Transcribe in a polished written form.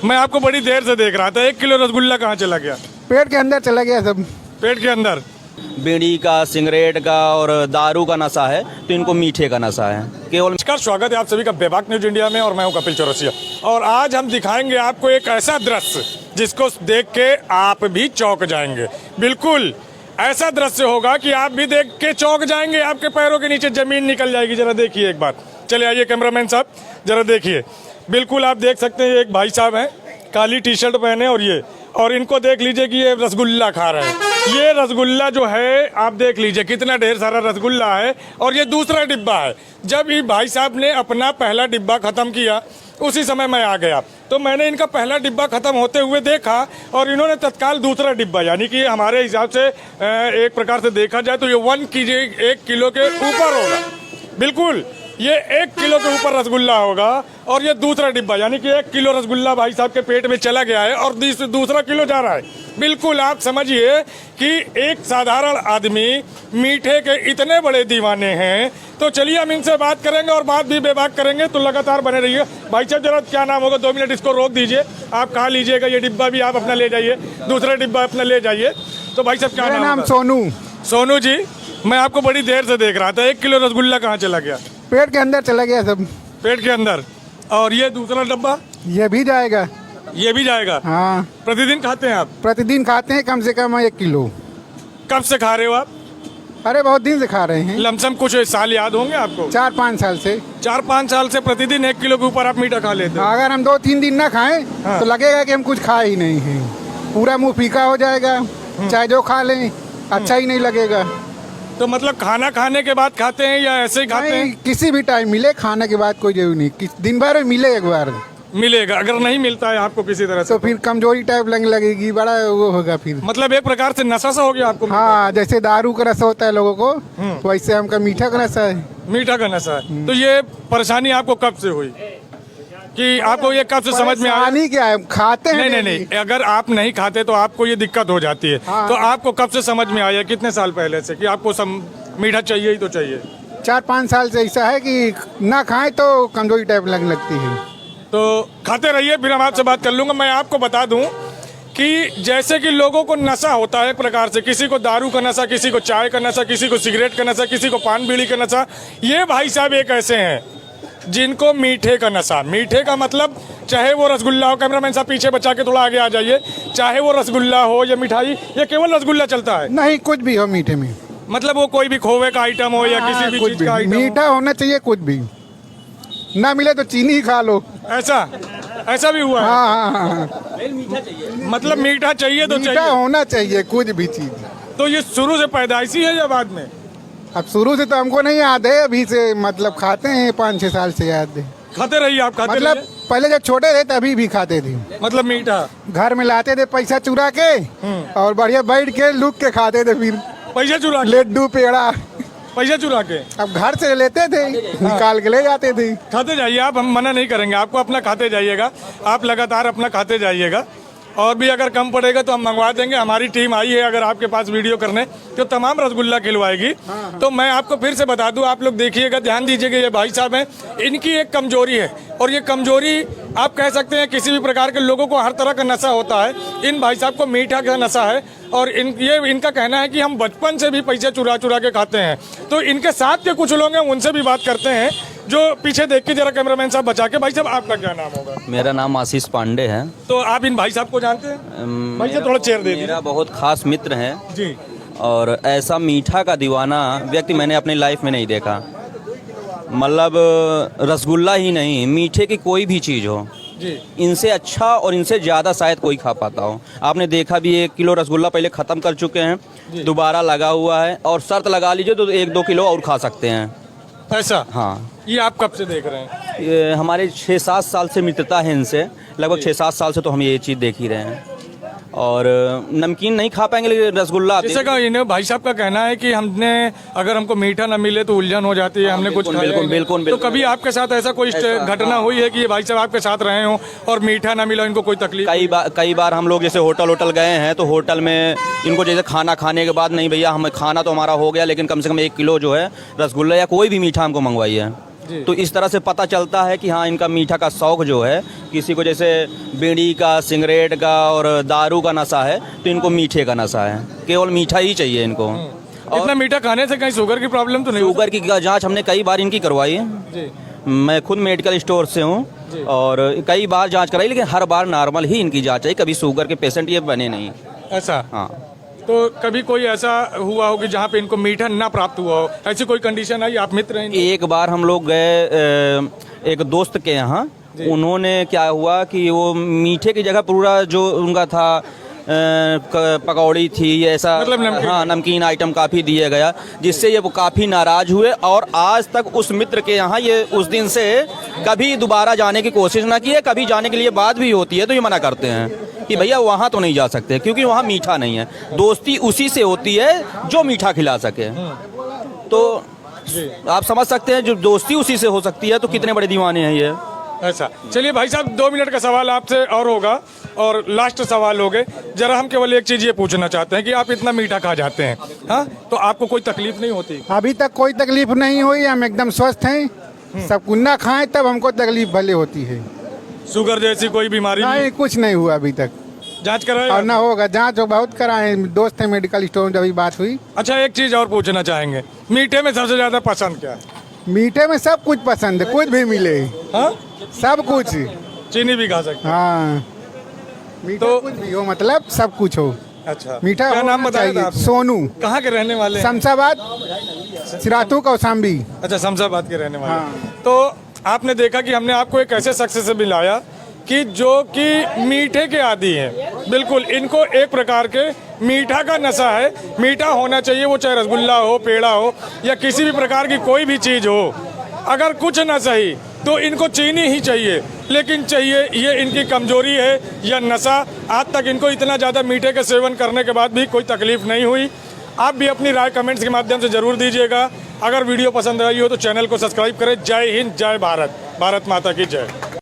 मैं आपको बड़ी देर से देख रहा था, 1 किलो रसगुल्ला कहाँ चला गया? पेट के अंदर चला गया सब। पेट के अंदर? बीड़ी का, सिगरेट का और दारू का नशा है, तो इनको मीठे का नशा है केवल। नमस्कार, स्वागत है आप सभी का बेबाक न्यूज इंडिया में और मैं हूं कपिल चौरसिया। और आज हम दिखाएंगे आपको एक ऐसा दृश्य जिसको देख के आप भी चौंक जाएंगे। बिल्कुल ऐसा दृश्य होगा कि आप भी देख के चौंक जाएंगे, आपके पैरों के नीचे जमीन निकल जाएगी। जरा देखिए एक बार, चले आइए कैमरामैन साहब, जरा देखिए। बिल्कुल आप देख सकते हैं, एक भाई साहब हैं काली टी शर्ट पहने और इनको देख लीजिए कि ये रसगुल्ला खा रहे हैं। ये रसगुल्ला जो है आप देख लीजिए कितना ढेर सारा रसगुल्ला है और ये दूसरा डिब्बा है। जब ये भाई साहब ने अपना पहला डिब्बा ख़त्म किया उसी समय मैं आ गया, तो मैंने इनका पहला डिब्बा ख़त्म होते हुए देखा और इन्होंने तत्काल दूसरा डिब्बा, यानी कि हमारे हिसाब से एक प्रकार से देखा जाए तो ये 1 किलो के ऊपर होगा। बिल्कुल ये 1 किलो के ऊपर रसगुल्ला होगा और ये दूसरा डिब्बा, यानी कि 1 किलो रसगुल्ला भाई साहब के पेट में चला गया है और दूसरा किलो जा रहा है। बिल्कुल आप समझिए कि एक साधारण आदमी मीठे के इतने बड़े दीवाने हैं। तो चलिए हम इनसे बात करेंगे और बात भी बेबाक करेंगे, तो लगातार बने रहिए। भाई साहब जरा क्या नाम होगा? 2 मिनट इसको रोक दीजिए। आप खा लीजिएगा, ये डिब्बा भी आप अपना ले जाइए, दूसरा डिब्बा अपना ले जाइए। तो भाई साहब क्या नाम? नाम सोनू। सोनू जी, मैं आपको बड़ी देर से देख रहा था, 1 किलो रसगुल्ला कहाँ चला गया? पेट के अंदर चला गया सब। पेट के अंदर? और ये दूसरा डब्बा? ये भी जाएगा। ये भी जाएगा? हाँ, प्रतिदिन खाते हैं आप? प्रतिदिन खाते हैं कम से कम 1 किलो। कब से खा रहे हो आप? अरे बहुत दिन से खा रहे हैं। लमसम कुछ साल याद होंगे आपको? 4-5 साल से। 4-5 साल से प्रतिदिन 1 किलो के ऊपर आप मीठा खा लेते हो? अगर हम 2-3 दिन ना खाएं हाँ। तो लगेगा कि हम कुछ खा ही नहीं हैं। पूरा मुंह फीका हो जाएगा, चाहे जो खा लें अच्छा ही नहीं लगेगा। तो मतलब खाना खाने के बाद खाते हैं या ऐसे ही खाते नहीं, हैं? किसी भी टाइम मिले, खाने के बाद कोई जरूरी नहीं, दिन भर में मिले एक बार। मिलेगा, अगर नहीं मिलता है आपको किसी तरह से तो फिर कमजोरी टाइप लगने लगेगी, बड़ा वो होगा फिर। मतलब एक प्रकार से नशा सा हो गया आपको? हाँ, जैसे दारू का नशा होता है लोगों को, वैसे हमका मीठा का नशा है। मीठा का नशा है। तो ये परेशानी आपको कब से हुई कि आपको ये कब से समझ में आया? परेशानी क्या है, खाते हैं। नहीं, अगर आप नहीं खाते तो आपको ये दिक्कत हो जाती है। हाँ। तो आपको कब से समझ में आया, कितने साल पहले से, कि आपको मीठा चाहिए ही तो चाहिए? 4-5 साल से ऐसा है कि ना खाएं तो कमजोरी टाइप लगने लगती है। तो खाते रहिए, फिर हम आपसे बात कर लूँगा। मैं आपको बता दूँ कि जैसे कि लोगों को नशा होता है एक प्रकार से, किसी को दारू का नशा, किसी को चाय का नशा, किसी को सिगरेट का नशा, किसी को पान बीड़ी का नशा, ये भाई साहब एक ऐसे हैं जिनको मीठे का नशा। मीठे का मतलब चाहे वो रसगुल्ला हो, कैमरामैन साहब पीछे बचा के थोड़ा आगे आ जाइए, चाहे वो रसगुल्ला हो या मिठाई, ये केवल रसगुल्ला चलता है? नहीं, कुछ भी हो मीठे में, मतलब वो कोई भी खोवे का आइटम हो या किसी भी कुछ चीज का आइटम मीठा होना चाहिए। कुछ भी ना मिले तो चीनी ही खा लो। ऐसा भी हुआ है? हाँ हाँ हाँ, मतलब मीठा चाहिए तो मीठा चाहिए। होना चाहिए कुछ भी चीज। तो ये शुरू से पैदाइशी है या बाद में? अब शुरू से तो हमको नहीं याद है, अभी से मतलब खाते हैं 5-6 साल से याद है। खाते रहिए आप, खाते मतलब रहिए। पहले जब छोटे थे तभी भी खाते थे। मतलब मीठा घर में लाते थे पैसा चुरा के और बढ़िया बैठ के लुक के खाते थे। फिर पैसा चुरा के? लड्डू पेड़ा पैसा चुरा के अब घर से लेते थे, निकाल के ले जाते थे। खाते जाइए आप, हम मना नहीं करेंगे आपको, अपना खाते जाइएगा आप, लगातार अपना खाते जाइएगा। और भी अगर कम पड़ेगा तो हम मंगवा देंगे। हमारी टीम आई है अगर आपके पास वीडियो करने, तो तमाम रसगुल्ला खिलवाएगी। तो मैं आपको फिर से बता दूं, आप लोग देखिएगा, ध्यान दीजिएगा, ये भाई साहब हैं, इनकी एक कमजोरी है और ये कमजोरी आप कह सकते हैं किसी भी प्रकार के लोगों को हर तरह का नशा होता है। इन भाई साहब को मीठा का नशा है और इनका कहना है कि हम बचपन से भी पैसे चुरा के खाते हैं। तो इनके साथ के कुछ लोग हैं, उनसे भी बात करते हैं, जो पीछे देख के जरा कैमरामैन साहब बचा के। भाई साहब आपका क्या नाम होगा? मेरा नाम आशीष पांडे है। तो आप इन भाई साहब को जानते हैं? भाई साहब थोड़ा चेयर दे दीजिए। मेरा बहुत खास मित्र है जी। और ऐसा मीठा का दीवाना व्यक्ति मैंने अपनी लाइफ में नहीं देखा। मतलब रसगुल्ला ही नहीं, मीठे की कोई भी चीज़ हो जी, इनसे अच्छा और इनसे ज़्यादा शायद कोई खा पाता हो। आपने देखा भी 1 किलो रसगुल्ला पहले ख़त्म कर चुके हैं, दोबारा लगा हुआ है और शर्त लगा लीजिए तो 1-2 किलो और खा सकते हैं। ऐसा? हाँ, ये आप कब से देख रहे हैं? ये हमारे 6-7 साल से मित्रता है इनसे, लगभग 6-7 साल से तो हम ये चीज़ देख ही रहे हैं। और नमकीन नहीं खा पाएंगे लेकिन रसगुल्ला जैसे का इन्हें भाई साहब का कहना है कि हमने अगर हमको मीठा ना मिले तो उलझन हो जाती है, हमने कुछ खाया बिल्कुल नहीं। बिल्कुल। तो कभी आपके साथ ऐसा कोई घटना हुई है कि ये भाई साहब आपके साथ रहे हों और मीठा ना मिला, इनको कोई तकलीफ? कई बार हम लोग जैसे होटल गए हैं तो होटल में इनको जैसे खाना खाने के बाद, नहीं भैया हमें खाना तो हमारा हो गया लेकिन कम से कम 1 किलो जो है रसगुल्ला या कोई भी मीठा हमको मंगवाइए। तो इस तरह से पता चलता है कि हाँ इनका मीठा का शौक जो है, किसी को जैसे बीड़ी का, सिगरेट का और दारू का नशा है तो इनको मीठे का नशा है, केवल मीठा ही चाहिए इनको। इतना मीठा खाने से कहीं शुगर की प्रॉब्लम तो नहीं शुगर की जांच हमने कई बार इनकी करवाई है। जी। मैं खुद मेडिकल स्टोर से हूँ और कई बार जांच कराई, लेकिन हर बार नॉर्मल ही इनकी जांच आई, कभी शुगर के पेशेंट ये बने नहीं। ऐसा? हाँ। तो कभी कोई ऐसा हुआ हो कि जहाँ पे इनको मीठा ना प्राप्त हुआ हो, ऐसी कोई कंडीशन आई? आप मित्र हैं इनके? एक बार हम लोग गए एक दोस्त के यहाँ, उन्होंने क्या हुआ कि वो मीठे की जगह पूरा जो उनका था पकौड़ी थी ऐसा, मतलब नमकीन। हाँ नमकीन आइटम काफ़ी दिया गया, जिससे ये वो काफ़ी नाराज हुए और आज तक उस मित्र के यहाँ ये उस दिन से कभी दोबारा जाने की कोशिश ना की है। कभी जाने के लिए बात भी होती है तो ये मना करते हैं कि भैया वहाँ तो नहीं जा सकते क्योंकि वहाँ मीठा नहीं है। दोस्ती उसी से होती है जो मीठा खिला सके। तो आप समझ सकते हैं, जो दोस्ती उसी से हो सकती है तो कितने बड़े दीवाने हैं ये। ऐसा? चलिए भाई साहब, 2 मिनट का सवाल आपसे और होगा और लास्ट सवाल हो गए। जरा हम केवल एक चीज ये पूछना चाहते हैं कि आप इतना मीठा खा जाते हैं, हाँ, तो आपको कोई तकलीफ नहीं होती? अभी तक कोई तकलीफ नहीं हुई, हम एकदम स्वस्थ हैं। सब कुछ ना खाएं तब हमको तकलीफ भले होती है। शुगर जैसी कोई बीमारी नहीं, कुछ नहीं हुआ अभी तक। जांच कराए? और ना होगा, जांच बहुत कराए, दोस्त है मेडिकल स्टोर में, अभी बात हुई। अच्छा, एक चीज और पूछना चाहेंगे, मीठे में सबसे ज्यादा पसंद क्या है? मीठे में सब कुछ पसंद है, कुछ भी मिले, हाँ? सब कुछ। चीनी भी खा सकते हैं? हाँ, मीठा तो- कुछ भी हो, मतलब सब कुछ हो। अच्छा, मीठा क्या नाम होना बताया था चाहिए। आपने? सोनू, कहाँ के रहने वाले हैं? शमशाबाद, सिरातू, कौसाम्बी। अच्छा, शमशाबाद के रहने वाले। हाँ। तो आपने देखा कि हमने आपको एक ऐसे शख्स से मिलाया कि जो कि मीठे के आदी हैं। बिल्कुल, इनको एक प्रकार के मीठा का नशा है। मीठा होना चाहिए, वो चाहे रसगुल्ला हो, पेड़ा हो या किसी भी प्रकार की कोई भी चीज़ हो। अगर कुछ ना सही तो इनको चीनी ही चाहिए, लेकिन चाहिए, ये इनकी कमजोरी है या नशा। आज तक इनको इतना ज़्यादा मीठे के सेवन करने के बाद भी कोई तकलीफ नहीं हुई। आप भी अपनी राय कमेंट्स के माध्यम से ज़रूर दीजिएगा। अगर वीडियो पसंद आई हो तो चैनल को सब्सक्राइब करें। जय हिंद, जय भारत, भारत माता की जय।